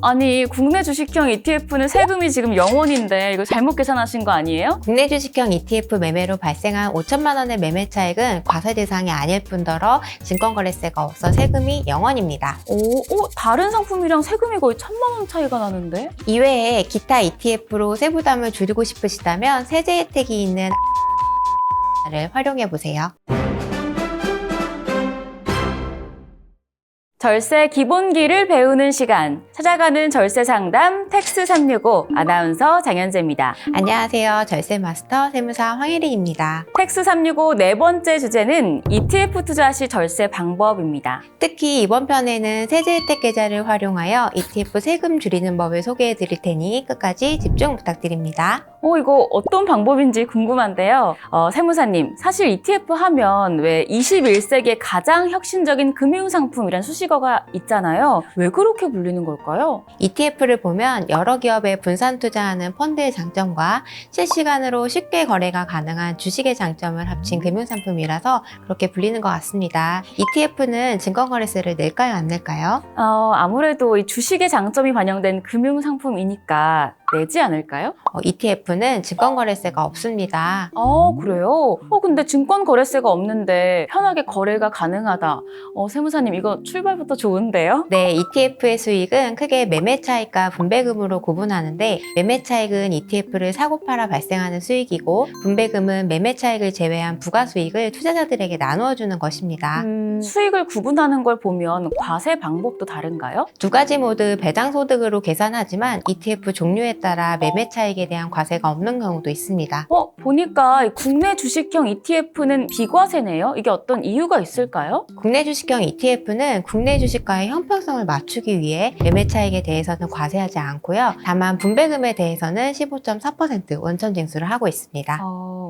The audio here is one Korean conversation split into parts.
아니 국내 주식형 ETF는 세금이 지금 0원인데 이거 잘못 계산하신 거 아니에요? 국내 주식형 ETF 매매로 발생한 5천만 원의 매매 차익은 과세 대상이 아닐 뿐더러 증권거래세가 없어 세금이 0원입니다. 다른 상품이랑 세금이 거의 1,000만 원 차이가 나는데? 이외에 기타 ETF로 세부담을 줄이고 싶으시다면 세제 혜택이 있는 를 활용해 보세요. 절세 기본기를 배우는 시간, 찾아가는 절세 상담 텍스 365 아나운서 장현재입니다. 안녕하세요. 절세 마스터 세무사 황혜린입니다. 텍스 365 네 번째 주제는 ETF 투자 시 절세 방법입니다. 특히 이번 편에는 세제 혜택 계좌를 활용하여 ETF 세금 줄이는 법을 소개해 드릴 테니 끝까지 집중 부탁드립니다. 이거 어떤 방법인지 궁금한데요. 세무사님, 사실 ETF 하면 왜 21세기의 가장 혁신적인 금융상품이란 수식어가 있잖아요. 왜 그렇게 불리는 걸까요? ETF를 보면 여러 기업에 분산 투자하는 펀드의 장점과 실시간으로 쉽게 거래가 가능한 주식의 장점을 합친 금융상품이라서 그렇게 불리는 것 같습니다. ETF는 증권거래세를 낼까요, 안 낼까요? 아무래도 이 주식의 장점이 반영된 금융상품이니까 내지 않을까요? ETF는 증권거래세가 없습니다. 그래요? 근데 증권거래세가 없는데 편하게 거래가 가능하다. 세무사님, 이거 출발부터 좋은데요? 네, ETF의 수익은 크게 매매 차익과 분배금으로 구분하는데 매매 차익은 ETF를 사고 팔아 발생하는 수익이고 분배금은 매매 차익을 제외한 부가 수익을 투자자들에게 나누어주는 것입니다. 수익을 구분하는 걸 보면 과세 방법도 다른가요? 두 가지 모두 배당소득으로 계산하지만 ETF 종류에 따라 매매 차익에 대한 과세가 없는 경우도 있습니다. 보니까 국내 주식형 ETF는 비과세네요. 이게 어떤 이유가 있을까요? 국내 주식형 ETF는 국내 주식과의 형평성을 맞추기 위해 매매 차익에 대해서는 과세하지 않고요. 다만 분배금에 대해서는 15.4% 원천 징수를 하고 있습니다.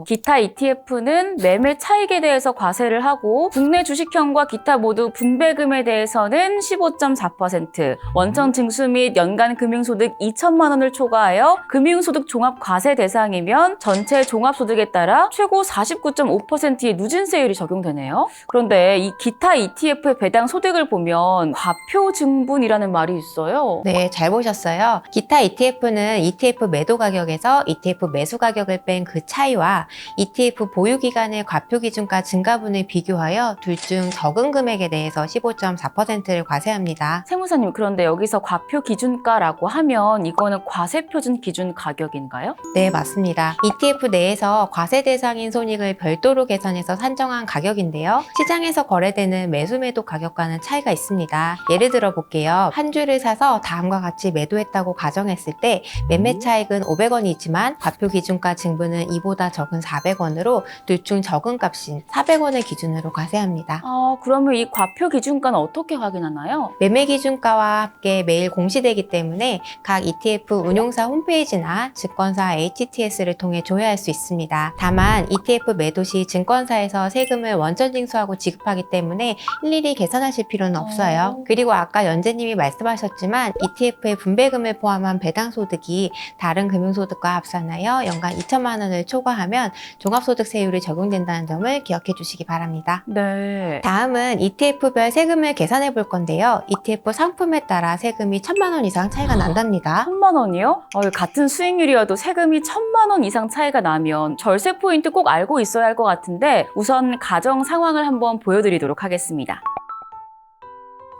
기타 ETF는 매매 차익에 대해서 과세를 하고 국내 주식형과 기타 모두 분배금에 대해서는 15.4%, 원천 징수 및 연간 금융소득 2천만 원을 초과하여 금융소득 종합과세 대상이면 전체 종합소득에 따라 최고 49.5%의 누진세율이 적용되네요. 그런데 이 기타 ETF의 배당 소득을 보면 과표 증분이라는 말이 있어요. 네, 잘 보셨어요. 기타 ETF는 ETF 매도 가격에서 ETF 매수 가격을 뺀 그 차이와 ETF 보유 기간의 과표 기준가 증가분을 비교하여 둘 중 적은 금액에 대해서 15.4%를 과세합니다. 세무사님, 그런데 여기서 과표 기준가라고 하면 이거는 과세표준 기준 가격인가요? 네, 맞습니다. ETF 내에서 과세 대상인 손익을 별도로 계산해서 산정한 가격인데요. 시장에서 거래되는 매수 매도 가격과는 차이가 있습니다. 예를 들어 볼게요. 한 주를 사서 다음과 같이 매도했다고 가정했을 때 매매 차익은 500원이지만 과표 기준가 증분은 이보다 적은 400원으로 둘 중 적은 값인 400원을 기준으로 과세합니다. 그러면 이 과표 기준가는 어떻게 확인하나요? 매매 기준가와 함께 매일 공시되기 때문에 각 ETF 운용사 홈페이지나 증권사 HTS를 통해 조회할 수 있습니다. 다만 ETF 매도 시 증권사에서 세금을 원천 징수하고 지급하기 때문에 일일이 계산하실 필요는 없어요. 그리고 아까 연재님이 말씀하셨지만 ETF의 분배금을 포함한 배당소득이 다른 금융소득과 합산하여 연간 2천만 원을 초과하면 종합소득세율이 적용된다는 점을 기억해 주시기 바랍니다. 네. 다음은 ETF별 세금을 계산해 볼 건데요. ETF 상품에 따라 세금이 1,000만 원 이상 차이가 난답니다. 1,000만 원이요? 같은 수익률이어도 세금이 1,000만 원 이상 차이가 나면 절세 포인트 꼭 알고 있어야 할 것 같은데 우선 가정 상황을 한번 보여드리도록 하겠습니다.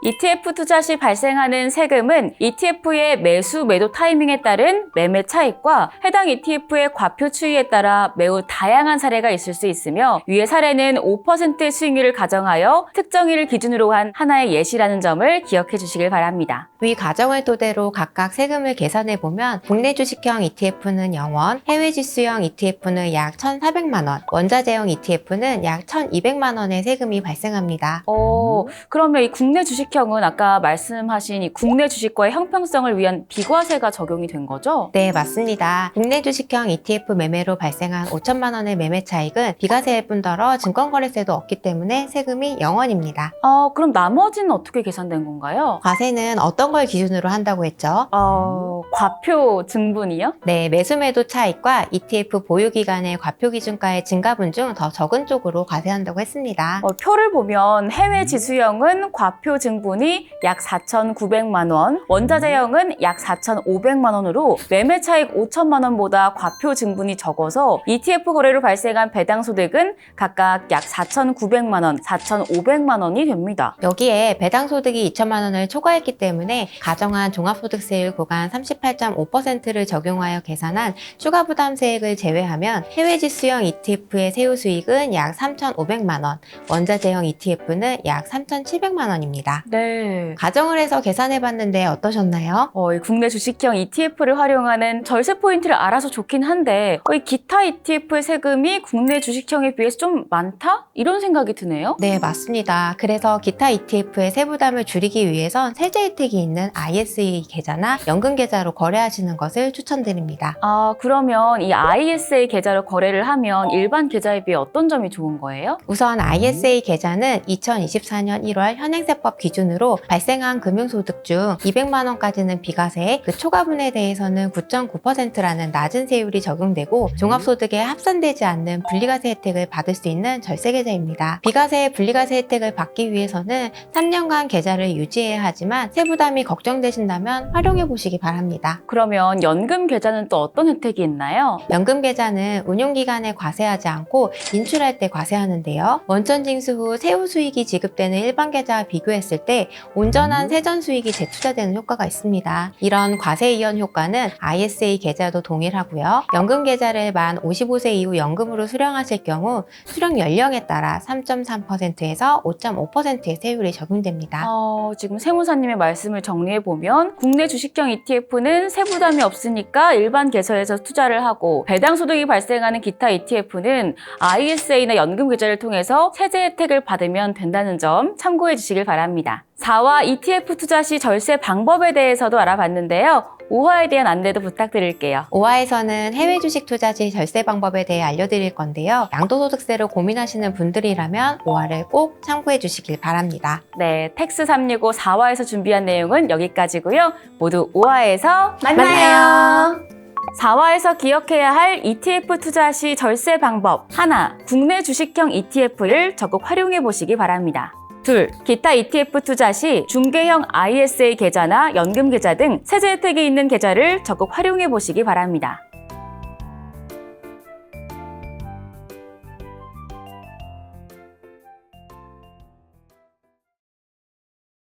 ETF 투자 시 발생하는 세금은 ETF의 매수 매도 타이밍에 따른 매매 차익과 해당 ETF의 과표 추이에 따라 매우 다양한 사례가 있을 수 있으며 위의 사례는 5%의 수익률을 가정하여 특정일을 기준으로 한 하나의 예시라는 점을 기억해 주시길 바랍니다. 위 가정을 토대로 각각 세금을 계산해 보면 국내 주식형 ETF는 0원, 해외 지수형 ETF는 약 1,400만 원, 원자재형 ETF는 약 1,200만 원의 세금이 발생합니다. 그러면 이 국내 주식형은 아까 말씀하신 이 국내 주식과의 형평성을 위한 비과세가 적용이 된 거죠? 네, 맞습니다. 국내 주식형 ETF 매매로 발생한 5천만 원의 매매 차익은 비과세일 뿐더러 증권거래세도 없기 때문에 세금이 0원입니다. 그럼 나머지는 어떻게 계산된 건가요? 과세는 어떤 걸 기준으로 한다고 했죠? 과표 증분이요? 네, 매수매도 차익과 ETF 보유기간의 과표 기준가의 증가분 중 더 적은 쪽으로 과세한다고 했습니다. 표를 보면 해외 지수형은 과표 증분 증분이 약 4,900만 원, 원자재형은 약 4,500만 원으로 매매 차익 5천만 원보다 과표 증분이 적어서 ETF 거래로 발생한 배당 소득은 각각 약 4,900만 원, 4,500만 원이 됩니다. 여기에 배당 소득이 2천만 원을 초과했기 때문에 가정한 종합소득세율 구간 38.5%를 적용하여 계산한 추가 부담세액을 제외하면 해외 지수형 ETF의 세후 수익은 약 3,500만 원, 원자재형 ETF는 약 3,700만 원입니다. 네. 가정을 해서 계산해봤는데 어떠셨나요? 이 국내 주식형 ETF를 활용하는 절세 포인트를 알아서 좋긴 한데 이 기타 ETF의 세금이 국내 주식형에 비해서 좀 많다? 이런 생각이 드네요. 네, 맞습니다. 그래서 기타 ETF의 세부담을 줄이기 위해선 세제 혜택이 있는 ISA 계좌나 연금 계좌로 거래하시는 것을 추천드립니다. 그러면 이 ISA 계좌로 거래를 하면 일반 계좌에 비해 어떤 점이 좋은 거예요? 우선 ISA 계좌는 2024년 1월 현행세법 기준으로 발생한 금융소득 중 200만 원까지는 비과세, 그 초과분에 대해서는 9.9%라는 낮은 세율이 적용되고 종합소득에 합산되지 않는 분리과세 혜택을 받을 수 있는 절세 계좌입니다. 비과세, 분리과세 혜택을 받기 위해서는 3년간 계좌를 유지해야 하지만 세부담이 걱정되신다면 활용해 보시기 바랍니다. 그러면 연금 계좌는 또 어떤 혜택이 있나요? 연금 계좌는 운용기간에 과세하지 않고 인출할 때 과세하는데요. 원천 징수 후 세후 수익이 지급되는 일반 계좌와 비교했을 때 온전한 세전 수익이 재투자되는 효과가 있습니다. 이런 과세 이연 효과는 ISA 계좌도 동일하고요. 연금 계좌를 만 55세 이후 연금으로 수령하실 경우 수령 연령에 따라 3.3%에서 5.5%의 세율이 적용됩니다. 지금 세무사님의 말씀을 정리해보면 국내 주식형 ETF는 세부담이 없으니까 일반 계좌에서 투자를 하고 배당 소득이 발생하는 기타 ETF는 ISA나 연금 계좌를 통해서 세제 혜택을 받으면 된다는 점 참고해 주시길 바랍니다. 4화 ETF 투자 시 절세 방법에 대해서도 알아봤는데요. 5화에 대한 안내도 부탁드릴게요. 5화에서는 해외 주식 투자 시 절세 방법에 대해 알려드릴 건데요. 양도소득세로 고민하시는 분들이라면 5화를 꼭 참고해 주시길 바랍니다. 네, 텍스 365 4화에서 준비한 내용은 여기까지고요. 모두 5화에서 만나요. 4화에서 기억해야 할 ETF 투자 시 절세 방법. 하나, 국내 주식형 ETF를 적극 활용해 보시기 바랍니다. 둘, 기타 ETF 투자 시 중개형 ISA 계좌나 연금 계좌 등 세제 혜택이 있는 계좌를 적극 활용해 보시기 바랍니다.